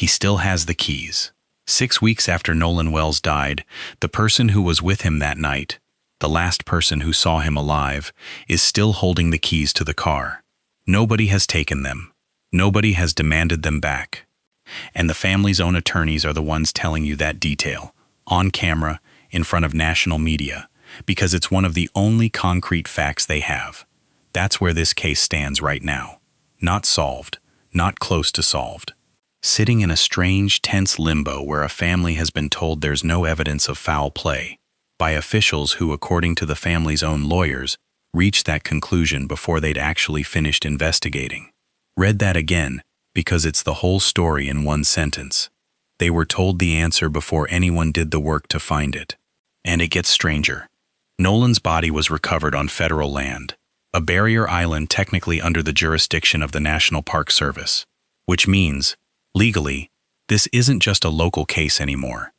He still has the keys. 6 weeks after Nolan Wells died, the person who was with him that night, the last person who saw him alive, is still holding the keys to the car. Nobody has taken them. Nobody has demanded them back. And the family's own attorneys are the ones telling you that detail, on camera, in front of national media, because it's one of the only concrete facts they have. That's where this case stands right now. Not solved, not close to solved. Sitting in a strange, tense limbo where a family has been told there's no evidence of foul play, by officials who, according to the family's own lawyers, reached that conclusion before they'd actually finished investigating. Read that again, because it's the whole story in one sentence. They were told the answer before anyone did the work to find it. And it gets stranger. Nolan's body was recovered on federal land, a barrier island technically under the jurisdiction of the National Park Service, which means, legally, this isn't just a local case anymore.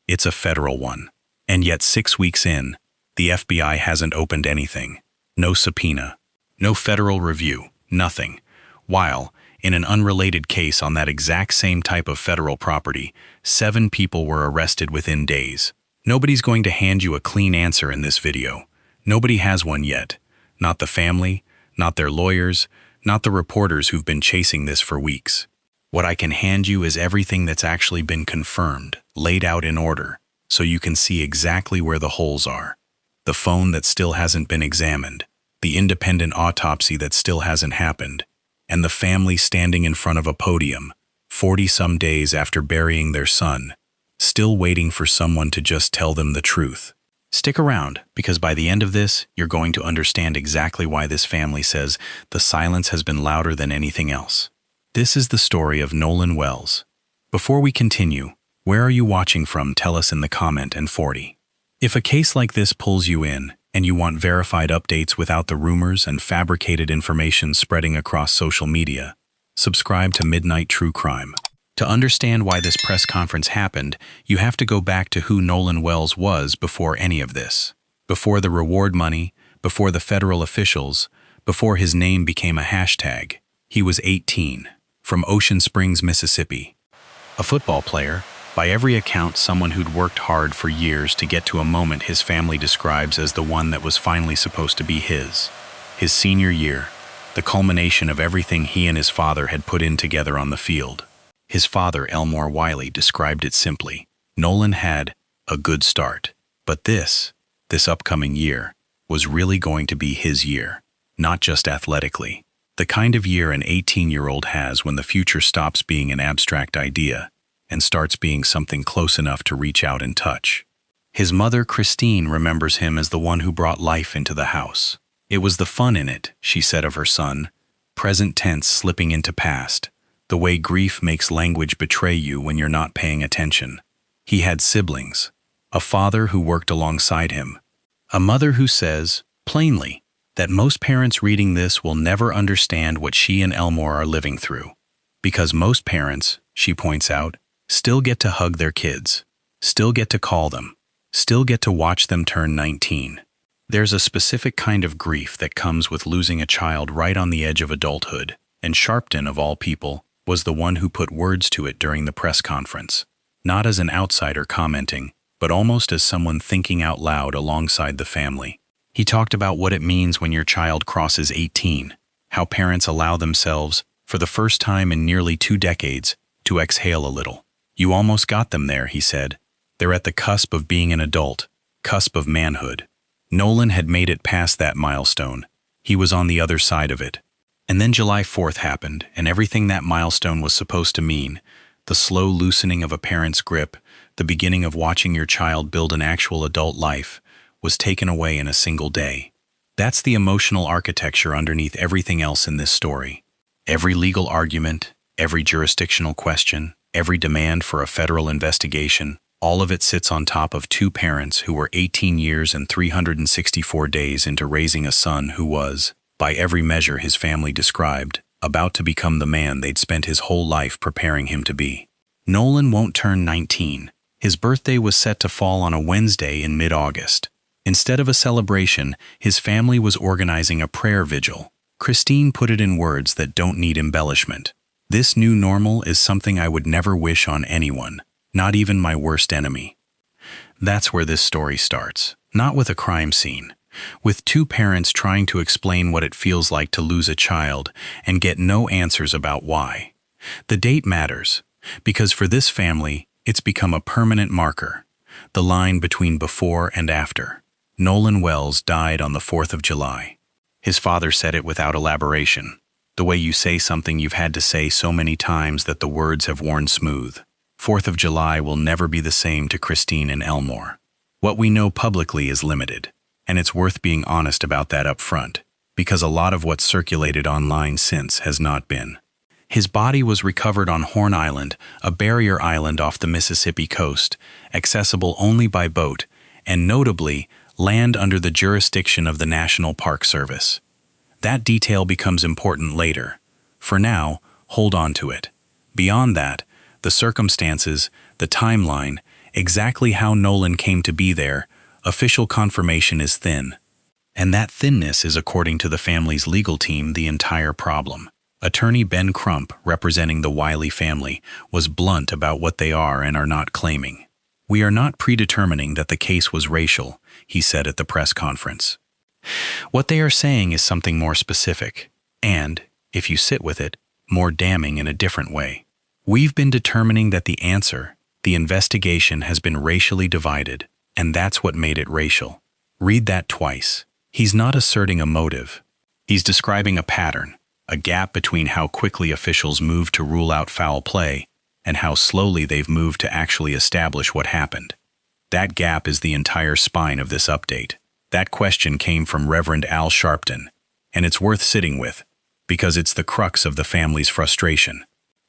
It's a federal one. And yet 6 weeks in, the FBI hasn't opened anything. No subpoena. No federal review. Nothing. While, in an unrelated case on that exact same type of federal property, 7 people were arrested within days. Nobody's going to hand you a clean answer in this video. Nobody has one yet. Not the family, not their lawyers, not the reporters who've been chasing this for weeks. What I can hand you is everything that's actually been confirmed, laid out in order, so you can see exactly where the holes are. The phone that still hasn't been examined, the independent autopsy that still hasn't happened, and the family standing in front of a podium, 40-some days after burying their son, still waiting for someone to just tell them the truth. Stick around, because by the end of this, you're going to understand exactly why this family says the silence has been louder than anything else. This is the story of Nolan Wells. Before we continue, where are you watching from? Tell us in the comment and 40. If a case like this pulls you in, and you want verified updates without the rumors and fabricated information spreading across social media, subscribe to Midnight True Crime. To understand why this press conference happened, you have to go back to who Nolan Wells was before any of this. Before the reward money, before the federal officials, before his name became a hashtag. He was 18. From Ocean Springs, Mississippi. A football player, by every account someone who'd worked hard for years to get to a moment his family describes as the one that was finally supposed to be his. His senior year, the culmination of everything he and his father had put in together on the field. His father, Elmore Wiley, described it simply. Nolan had a good start, but this upcoming year, was really going to be his year, not just athletically. The kind of year an 18-year-old has when the future stops being an abstract idea and starts being something close enough to reach out and touch. His mother, Christine, remembers him as the one who brought life into the house. It was the fun in it, she said of her son, present tense slipping into past, the way grief makes language betray you when you're not paying attention. He had siblings, a father who worked alongside him, a mother who says, plainly, that most parents reading this will never understand what she and Elmore are living through. Because most parents, she points out, still get to hug their kids, still get to call them, still get to watch them turn 19. There's a specific kind of grief that comes with losing a child right on the edge of adulthood, and Sharpton, of all people, was the one who put words to it during the press conference. Not as an outsider commenting, but almost as someone thinking out loud alongside the family. He talked about what it means when your child crosses 18, how parents allow themselves, for the first time in nearly 2 decades, to exhale a little. You almost got them there, he said. They're at the cusp of being an adult, cusp of manhood. Nolan had made it past that milestone. He was on the other side of it. And then July 4th happened, and everything that milestone was supposed to mean, the slow loosening of a parent's grip, the beginning of watching your child build an actual adult life, was taken away in a single day. That's the emotional architecture underneath everything else in this story. Every legal argument, every jurisdictional question, every demand for a federal investigation, all of it sits on top of 2 parents who were 18 years and 364 days into raising a son who was, by every measure his family described, about to become the man they'd spent his whole life preparing him to be. Nolan won't turn 19. His birthday was set to fall on a Wednesday in mid-August. Instead of a celebration, his family was organizing a prayer vigil. Christine put it in words that don't need embellishment. This new normal is something I would never wish on anyone, not even my worst enemy. That's where this story starts, not with a crime scene, with two parents trying to explain what it feels like to lose a child and get no answers about why. The date matters, because for this family, it's become a permanent marker, the line between before and after. Nolan Wells died on the 4th of July. His father said it without elaboration, the way you say something you've had to say so many times that the words have worn smooth. 4th of July will never be the same to Christine and Elmore. What we know publicly is limited, and it's worth being honest about that up front, because a lot of what's circulated online since has not been. His body was recovered on Horn Island, a barrier island off the Mississippi coast, accessible only by boat, and notably, land under the jurisdiction of the National Park Service. That detail becomes important later. For now, hold on to it. Beyond that, the circumstances, the timeline, exactly how Nolan came to be there, official confirmation is thin. And that thinness is, according to the family's legal team, the entire problem. Attorney Ben Crump, representing the Wiley family, was blunt about what they are and are not claiming. "We are not predetermining that the case was racial," he said at the press conference. What they are saying is something more specific, and, if you sit with it, more damning in a different way. "We've been determining that the answer, the investigation, has been racially divided, and that's what made it racial." Read that twice. He's not asserting a motive. He's describing a pattern, a gap between how quickly officials move to rule out foul play and how slowly they've moved to actually establish what happened. That gap is the entire spine of this update. That question came from Reverend Al Sharpton, and it's worth sitting with, because it's the crux of the family's frustration.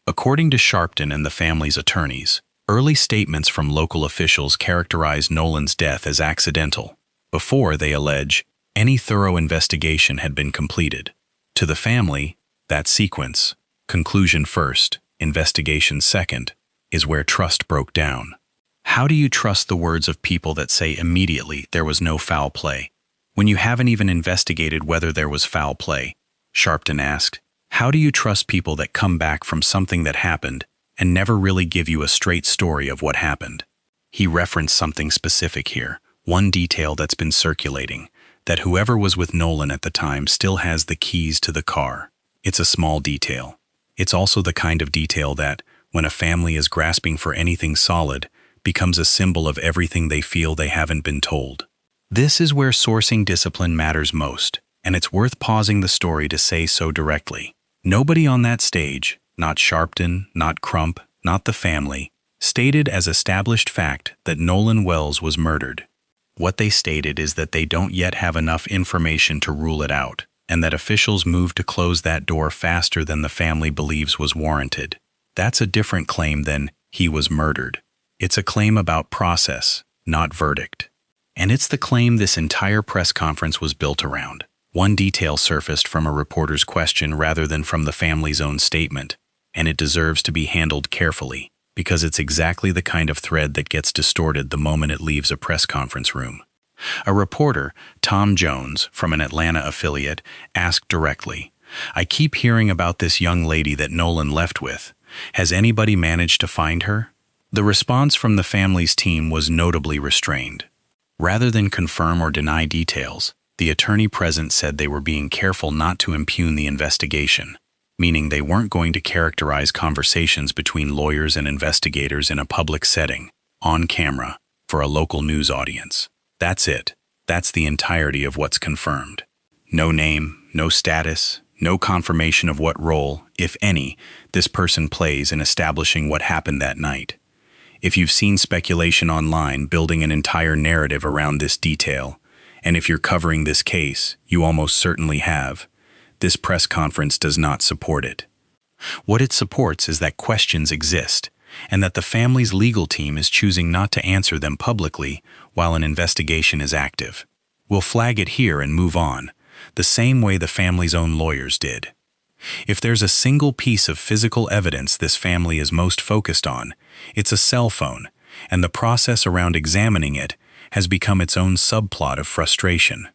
According to Sharpton and the family's attorneys, early statements from local officials characterized Nolan's death as accidental, before, they allege, any thorough investigation had been completed. To the family, that sequence, conclusion first, investigation second, is where trust broke down. How do you trust the words of people that say immediately there was no foul play, when you haven't even investigated whether there was foul play? Sharpton asked. How do you trust people that come back from something that happened and never really give you a straight story of what happened? He referenced something specific here, one detail that's been circulating, that whoever was with Nolan at the time still has the keys to the car. It's a small detail. It's also the kind of detail that, when a family is grasping for anything solid, becomes a symbol of everything they feel they haven't been told. This is where sourcing discipline matters most, and it's worth pausing the story to say so directly. Nobody on that stage, not Sharpton, not Crump, not the family, stated as established fact that Nolan Wells was murdered. What they stated is that they don't yet have enough information to rule it out, and that officials moved to close that door faster than the family believes was warranted. That's a different claim than "he was murdered." It's a claim about process, not verdict. And it's the claim this entire press conference was built around. One detail surfaced from a reporter's question rather than from the family's own statement, and it deserves to be handled carefully, because it's exactly the kind of thread that gets distorted the moment it leaves a press conference room. A reporter, Tom Jones, from an Atlanta affiliate, asked directly, "I keep hearing about this young lady that Nolan left with. Has anybody managed to find her?" The response from the family's team was notably restrained. Rather than confirm or deny details, the attorney present said they were being careful not to impugn the investigation, meaning they weren't going to characterize conversations between lawyers and investigators in a public setting, on camera, for a local news audience. That's it. That's the entirety of what's confirmed. No name, no status, no confirmation of what role, if any, this person plays in establishing what happened that night. If you've seen speculation online building an entire narrative around this detail, and if you're covering this case, you almost certainly have, this press conference does not support it. What it supports is that questions exist, and that the family's legal team is choosing not to answer them publicly while an investigation is active. We'll flag it here and move on, the same way the family's own lawyers did. If there's a single piece of physical evidence this family is most focused on, it's a cell phone, and the process around examining it has become its own subplot of frustration.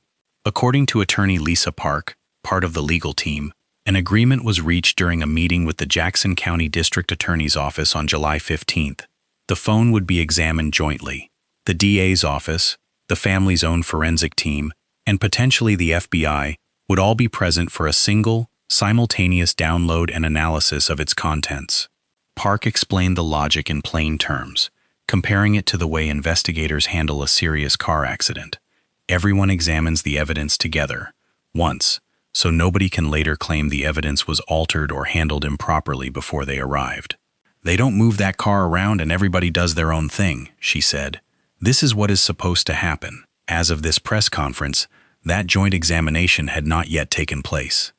According to attorney Lisa Park, part of the legal team, An agreement was reached during a meeting with the Jackson County District Attorney's Office on July 15th. The phone would be examined jointly. The DA's office, the family's own forensic team, and potentially the FBI would all be present for a single, simultaneous download and analysis of its contents. Park explained the logic in plain terms, comparing it to the way investigators handle a serious car accident. Everyone examines the evidence together, once, so nobody can later claim the evidence was altered or handled improperly before they arrived. "They don't move that car around and everybody does their own thing," she said. "This is what is supposed to happen." As of this press conference, that joint examination had not yet taken place.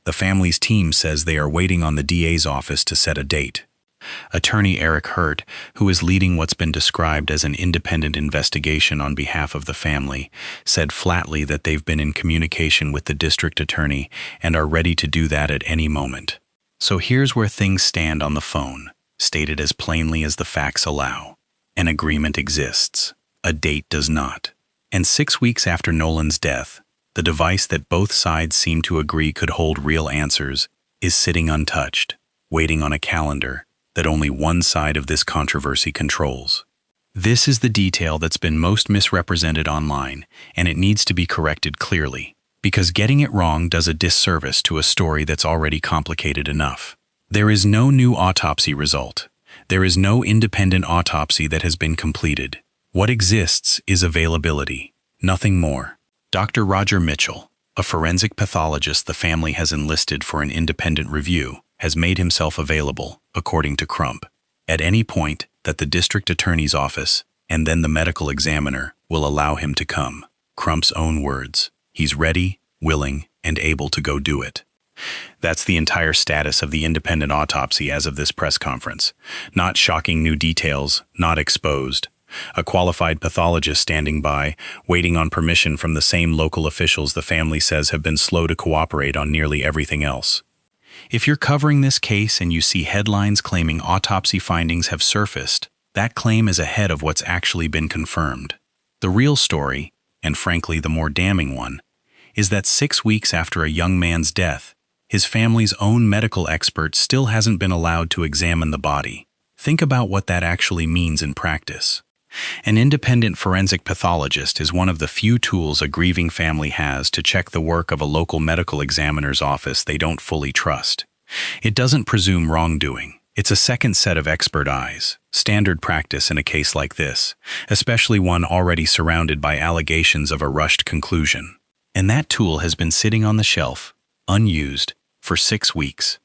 The family's team says they are waiting on the DA's office to set a date. Attorney Eric Hurt, who is leading what's been described as an independent investigation on behalf of the family, said flatly that they've been in communication with the district attorney and are ready to do that at any moment. "So here's where things stand on the phone," stated as plainly as the facts allow. An agreement exists. A date does not. And 6 weeks after Nolan's death, the device that both sides seem to agree could hold real answers is sitting untouched, waiting on a calendar that only one side of this controversy controls. This is the detail that's been most misrepresented online, and it needs to be corrected clearly, because getting it wrong does a disservice to a story that's already complicated enough. There is no new autopsy result. There is no independent autopsy that has been completed. What exists is availability, nothing more. Dr. Roger Mitchell, a forensic pathologist the family has enlisted for an independent review, has made himself available, according to Crump, at any point that the district attorney's office and then the medical examiner will allow him to come. Crump's own words: he's ready, willing, and able to go do it. That's the entire status of the independent autopsy as of this press conference. Not shocking new details, not exposed. A qualified pathologist standing by, waiting on permission from the same local officials the family says have been slow to cooperate on nearly everything else. If you're covering this case and you see headlines claiming autopsy findings have surfaced, that claim is ahead of what's actually been confirmed. The real story, and frankly the more damning one, is that 6 weeks after a young man's death, his family's own medical expert still hasn't been allowed to examine the body. Think about what that actually means in practice. An independent forensic pathologist is one of the few tools a grieving family has to check the work of a local medical examiner's office they don't fully trust. It doesn't presume wrongdoing. It's a second set of expert eyes, standard practice in a case like this, especially one already surrounded by allegations of a rushed conclusion. And that tool has been sitting on the shelf, unused, for 6 weeks.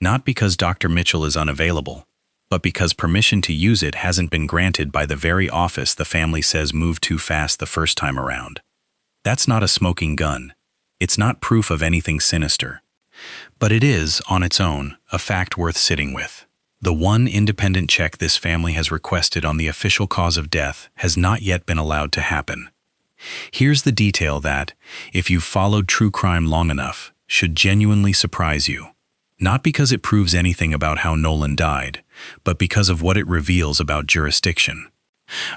Not because Dr. Mitchell is unavailable, but because permission to use it hasn't been granted by the very office the family says moved too fast the first time around. That's not a smoking gun. It's not proof of anything sinister. But it is, on its own, a fact worth sitting with. The one independent check this family has requested on the official cause of death has not yet been allowed to happen. Here's the detail that, if you've followed true crime long enough, should genuinely surprise you. Not because it proves anything about how Nolan died, but because of what it reveals about jurisdiction.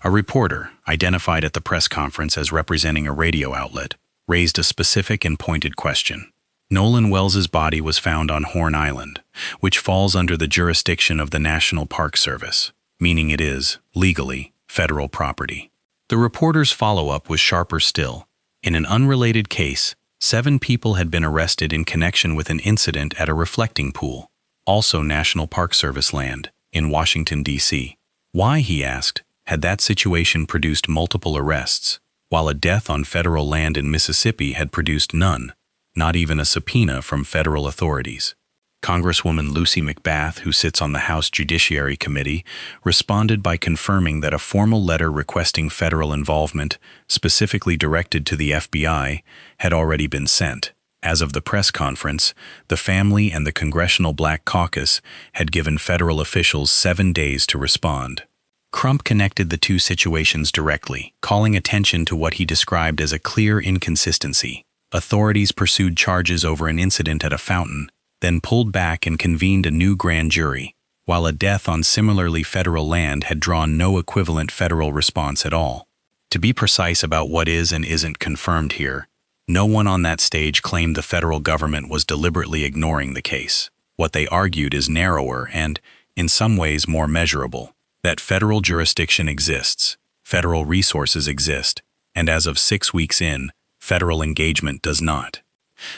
A reporter, identified at the press conference as representing a radio outlet, raised a specific and pointed question. Nolan Wells's body was found on Horn Island, which falls under the jurisdiction of the National Park Service, meaning it is, legally, federal property. The reporter's follow-up was sharper still. In an unrelated case, 7 people had been arrested in connection with an incident at a reflecting pool, also National Park Service land, in Washington, D.C. Why, he asked, had that situation produced multiple arrests, while a death on federal land in Mississippi had produced none, not even a subpoena from federal authorities? Congresswoman Lucy McBath, who sits on the House Judiciary Committee, responded by confirming that a formal letter requesting federal involvement, specifically directed to the FBI, had already been sent. As of the press conference, the family and the Congressional Black Caucus had given federal officials 7 days to respond. Crump connected the two situations directly, calling attention to what he described as a clear inconsistency. Authorities pursued charges over an incident at a fountain, then pulled back and convened a new grand jury, while a death on similarly federal land had drawn no equivalent federal response at all. To be precise about what is and isn't confirmed here, No one on that stage claimed the federal government was deliberately ignoring the case. What they argued is narrower and, in some ways, more measurable. That federal jurisdiction exists, federal resources exist, and as of 6 weeks in, federal engagement does not.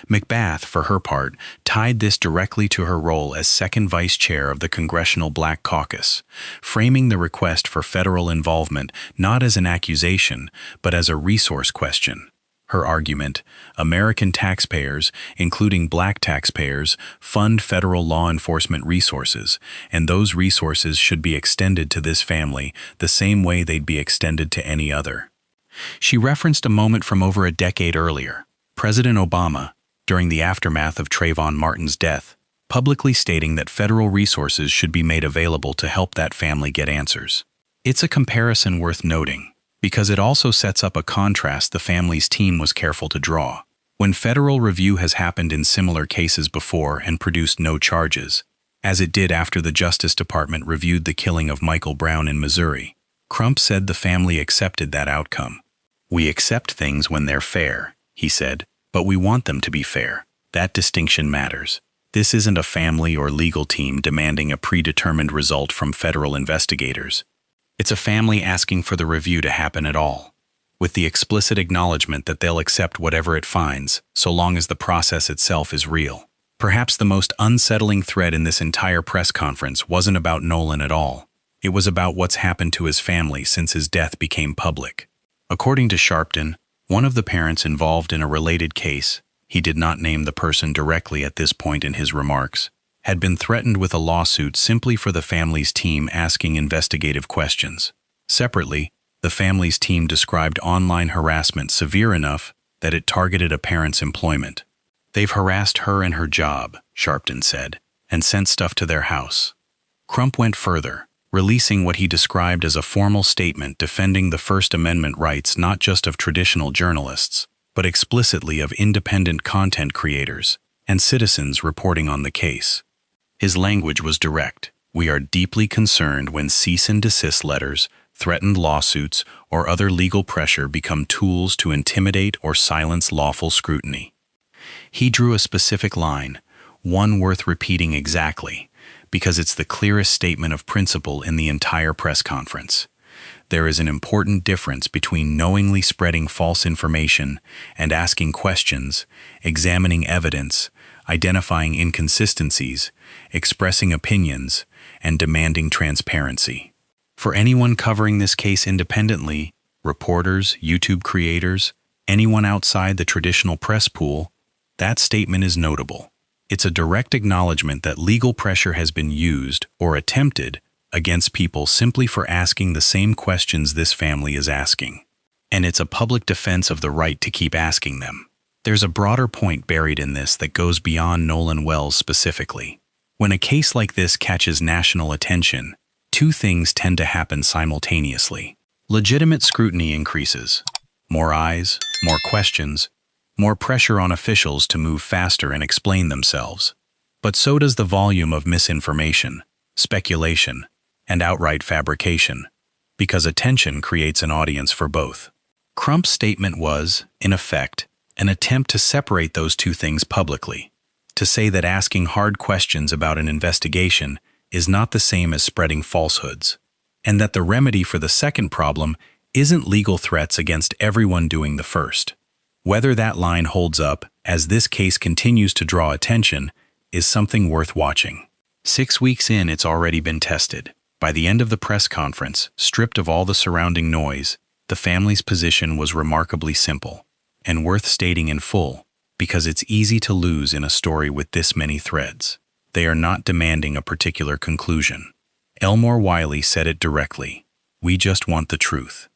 McBath, for her part, tied this directly to her role as second vice chair of the Congressional Black Caucus, framing the request for federal involvement not as an accusation, but as a resource question. Her argument, American taxpayers, including black taxpayers, fund federal law enforcement resources, and those resources should be extended to this family the same way they'd be extended to any other. She referenced a moment from over a decade earlier, President Obama, during the aftermath of Trayvon Martin's death, publicly stating that federal resources should be made available to help that family get answers. It's a comparison worth noting, because it also sets up a contrast the family's team was careful to draw. When federal review has happened in similar cases before and produced no charges, as it did after the Justice Department reviewed the killing of Michael Brown in Missouri, Crump said the family accepted that outcome. "We accept things when they're fair," he said, "but we want them to be fair. That distinction matters. This isn't a family or legal team demanding a predetermined result from federal investigators. It's a family asking for the review to happen at all, with the explicit acknowledgement that they'll accept whatever it finds, so long as the process itself is real." Perhaps the most unsettling thread in this entire press conference wasn't about Nolan at all. It was about what's happened to his family since his death became public. According to Sharpton, one of the parents involved in a related case, he did not name the person directly at this point in his remarks, had been threatened with a lawsuit simply for the family's team asking investigative questions. Separately, the family's team described online harassment severe enough that it targeted a parent's employment. "They've harassed her and her job," Sharpton said, "and sent stuff to their house." Crump went further, releasing what he described as a formal statement defending the First Amendment rights not just of traditional journalists, but explicitly of independent content creators and citizens reporting on the case. His language was direct. "We are deeply concerned when cease and desist letters, threatened lawsuits, or other legal pressure become tools to intimidate or silence lawful scrutiny." He drew a specific line, one worth repeating exactly, because it's the clearest statement of principle in the entire press conference. There is an important difference between knowingly spreading false information and asking questions, examining evidence, identifying inconsistencies, expressing opinions, and demanding transparency. For anyone covering this case independently, reporters, YouTube creators, anyone outside the traditional press pool, that statement is notable. It's a direct acknowledgement that legal pressure has been used or attempted against people simply for asking the same questions this family is asking. And it's a public defense of the right to keep asking them. There's a broader point buried in this that goes beyond Nolan Wells specifically. When a case like this catches national attention, two things tend to happen simultaneously. Legitimate scrutiny increases. More eyes, more questions, more pressure on officials to move faster and explain themselves. But so does the volume of misinformation, speculation, and outright fabrication, because attention creates an audience for both. Crump's statement was, in effect, an attempt to separate those two things publicly, to say that asking hard questions about an investigation is not the same as spreading falsehoods, and that the remedy for the second problem isn't legal threats against everyone doing the first. Whether that line holds up, as this case continues to draw attention, is something worth watching. 6 weeks in, it's already been tested. By the end of the press conference, stripped of all the surrounding noise, the family's position was remarkably simple, and worth stating in full, because it's easy to lose in a story with this many threads. They are not demanding a particular conclusion. Elmore Wiley said it directly. "We just want the truth.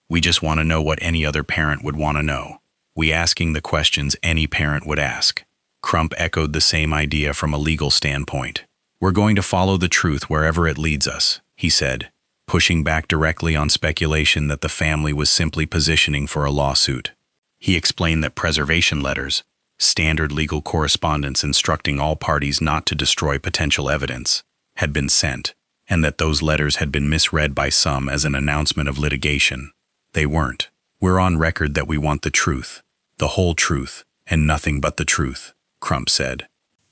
We just want to know what any other parent would want to know. We asking the questions any parent would ask." Crump echoed the same idea from a legal standpoint. "We're going to follow the truth wherever it leads us," he said, pushing back directly on speculation that the family was simply positioning for a lawsuit. He explained that preservation letters, standard legal correspondence instructing all parties not to destroy potential evidence, had been sent, and that those letters had been misread by some as an announcement of litigation. They weren't. "We're on record that we want the truth. The whole truth, and nothing but the truth, Crump said.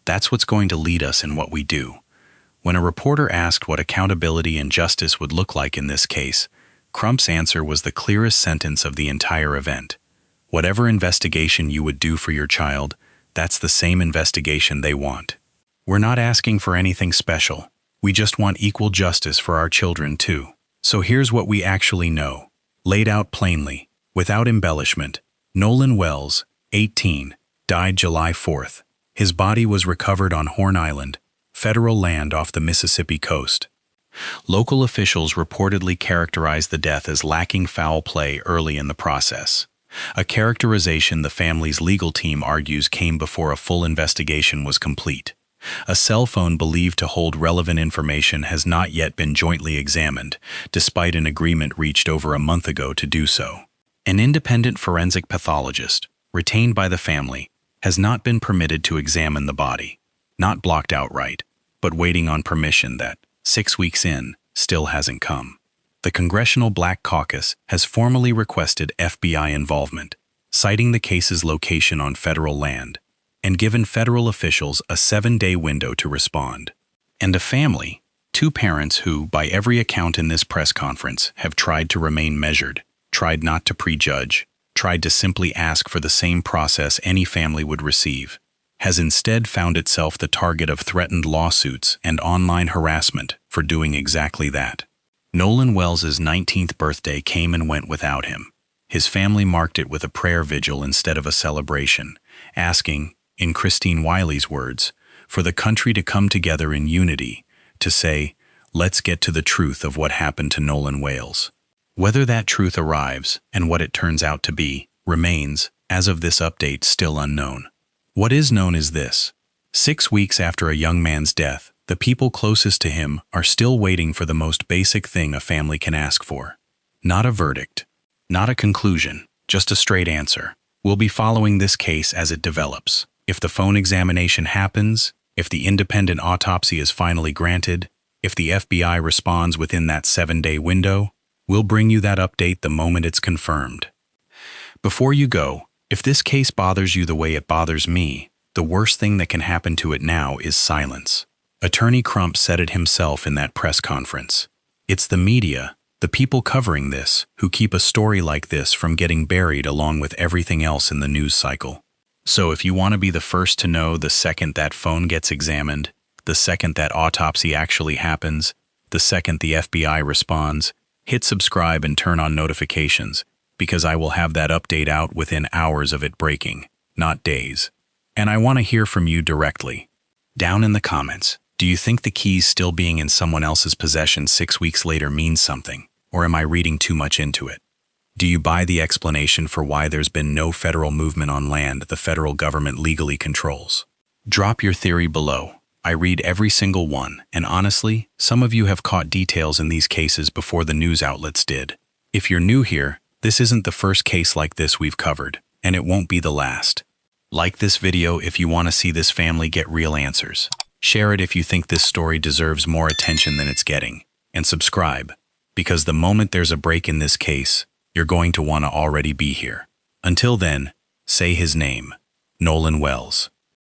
That's what's going to lead us in what we do. When a reporter asked what accountability and justice would look like in this case, Crump's answer was the clearest sentence of the entire event. Whatever investigation you would do for your child, that's the same investigation they want. We're not asking for anything special. We just want equal justice for our children, too. So here's what we actually know. Laid out plainly, without embellishment, Nolan Wells, 18, died July 4th. His body was recovered on Horn Island, federal land off the Mississippi coast. Local officials reportedly characterized the death as lacking foul play early in the process, a characterization the family's legal team argues came before a full investigation was complete. A cell phone believed to hold relevant information has not yet been jointly examined, despite an agreement reached over a month ago to do so. An independent forensic pathologist, retained by the family, has not been permitted to examine the body, not blocked outright, but waiting on permission that, 6 weeks in, still hasn't come. The Congressional Black Caucus has formally requested FBI involvement, citing the case's location on federal land, and given federal officials a 7-day window to respond. And a family, 2 parents who, by every account in this press conference, have tried to remain measured, tried not to prejudge, tried to simply ask for the same process any family would receive, has instead found itself the target of threatened lawsuits and online harassment for doing exactly that. Nolan Wells' 19th birthday came and went without him. His family marked it with a prayer vigil instead of a celebration, asking, in Christine Wiley's words, for the country to come together in unity, to say, let's get to the truth of what happened to Nolan Wells. Whether that truth arrives, and what it turns out to be, remains, as of this update, still unknown. What is known is this. 6 weeks after a young man's death, the people closest to him are still waiting for the most basic thing a family can ask for. Not a verdict, not a conclusion, just a straight answer. We'll be following this case as it develops. If the phone examination happens, if the independent autopsy is finally granted, if the FBI responds within that 7-day window, we'll bring you that update the moment it's confirmed. Before you go, if this case bothers you the way it bothers me, the worst thing that can happen to it now is silence. Attorney Crump said it himself in that press conference. It's the media, the people covering this, who keep a story like this from getting buried along with everything else in the news cycle. So if you want to be the first to know the second that phone gets examined, the second that autopsy actually happens, the second the FBI responds, hit subscribe and turn on notifications, because I will have that update out within hours of it breaking, not days. And I want to hear from you directly. Down in the comments, do you think the keys still being in someone else's possession 6 weeks later means something, or am I reading too much into it? Do you buy the explanation for why there's been no federal movement on land the federal government legally controls? Drop your theory below. I read every single one, and honestly, some of you have caught details in these cases before the news outlets did. If you're new here, this isn't the first case like this we've covered, and it won't be the last. Like this video if you want to see this family get real answers. Share it if you think this story deserves more attention than it's getting. And subscribe, because the moment there's a break in this case, you're going to want to already be here. Until then, say his name, Nolan Wells.